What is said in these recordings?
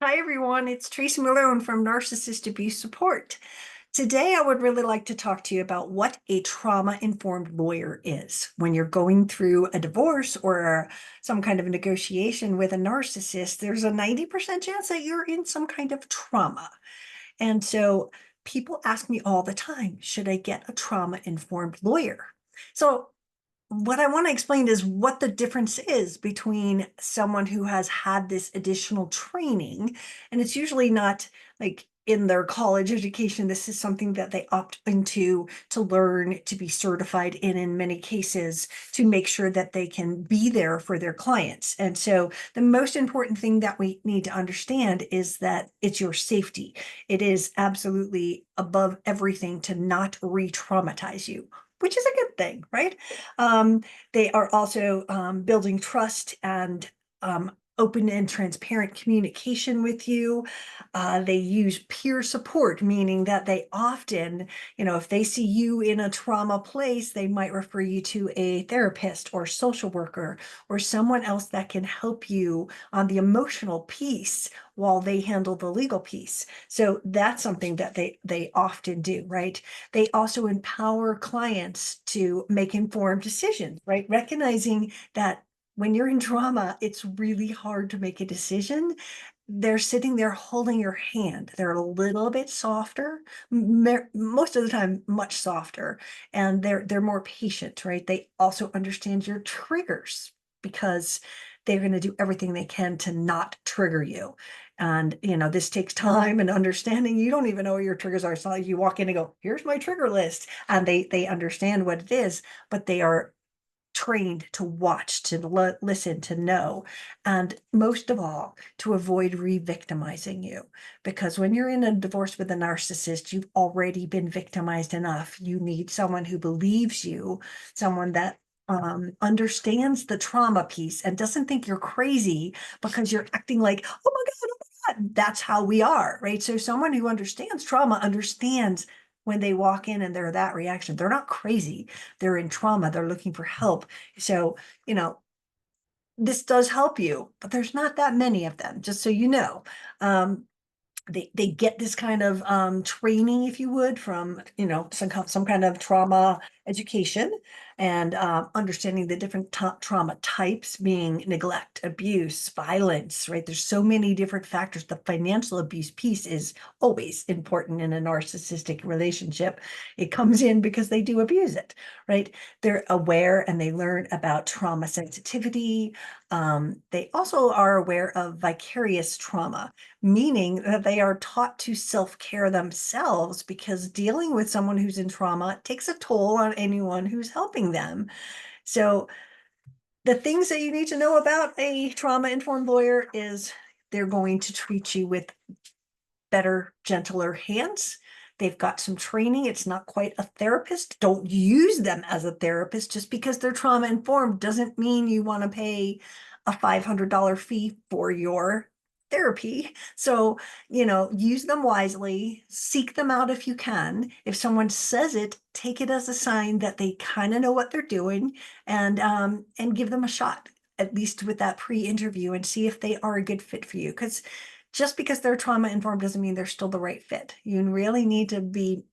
Hi, everyone. It's Tracy Malone from Narcissist Abuse Support. Today, I would really like to talk to you about what a trauma-informed lawyer is. When you're going through a divorce or some kind of negotiation with a narcissist, there's a 90% chance that you're in some kind of trauma. And so people ask me all the time, should I get a trauma-informed lawyer? So what I want to explain is what the difference is between someone who has had this additional training, and it's usually not like in their college education. This is something that they opt into to learn to be certified in many cases to make sure that they can be there for their clients. And so the most important thing that we need to understand is that it's your safety. It is absolutely above everything to not re-traumatize you, which is a good thing, right? They are also building trust and open and transparent communication with you. They use peer support, meaning that they often, if they see you in a trauma place, they might refer you to a therapist or social worker or someone else that can help you on the emotional piece while they handle the legal piece. So that's something that they often do, right? They also empower clients to make informed decisions, right? Recognizing that when you're in trauma, it's really hard to make a decision. They're sitting there holding your hand. They're a little bit softer, most of the time much softer, and they're more patient, right? They also understand your triggers because they're going to do everything they can to not trigger you. And this takes time and understanding. You don't even know what your triggers are. It's not like you walk in and go, here's my trigger list, and they understand what it is, but they are trained to watch, to listen, to know, and most of all, to avoid re-victimizing you. Because when you're in a divorce with a narcissist, you've already been victimized enough. You need someone who believes you, someone that understands the trauma piece and doesn't think you're crazy because you're acting like, oh my God, oh my God. That's how we are, right? So someone who understands trauma understands when they walk in and they're that reaction. They're not crazy. They're in trauma. They're looking for help. So, this does help you, but there's not that many of them, just so you know. Um, they get this kind of training, if you would, from some kind of trauma education and understanding the different trauma types, being neglect, abuse, violence, right? There's so many different factors. The financial abuse piece is always important in a narcissistic relationship. It comes in because they do abuse it, right? They're aware and they learn about trauma sensitivity. They also are aware of vicarious trauma, meaning that they are taught to self-care themselves, because dealing with someone who's in trauma takes a toll on anyone who's helping them. So the things that you need to know about a trauma-informed lawyer is they're going to treat you with better, gentler hands. They've got some training. It's not quite a therapist. Don't use them as a therapist. Just because they're trauma informed doesn't mean you want to pay a $500 fee for your therapy. So, use them wisely, seek them out if you can. If someone says it, take it as a sign that they kind of know what they're doing, and give them a shot, at least with that pre-interview, and see if they are a good fit for you. Because just because they're trauma informed doesn't mean they're still the right fit. You really need to be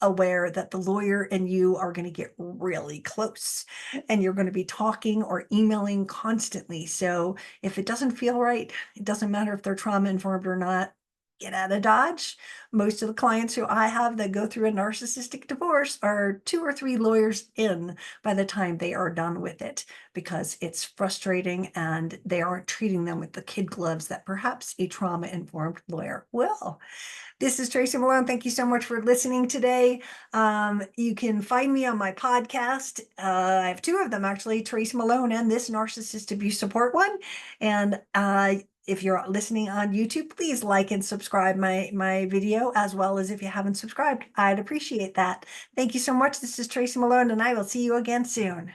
aware that the lawyer and you are going to get really close, and you're going to be talking or emailing constantly. So if it doesn't feel right, it doesn't matter if they're trauma informed or not. Get out of Dodge. Most of the clients who I have that go through a narcissistic divorce are 2 or 3 lawyers in by the time they are done with it, because it's frustrating and they aren't treating them with the kid gloves that perhaps a trauma-informed lawyer will. This is Tracy Malone. Thank you so much for listening today. You can find me on my podcast. I have 2 of them, actually, Tracy Malone and this Narcissist Abuse Support one. And if you're listening on YouTube, please like and subscribe my video, as well as if you haven't subscribed. I'd appreciate that. Thank you so much. This is Tracy Malone, and I will see you again soon.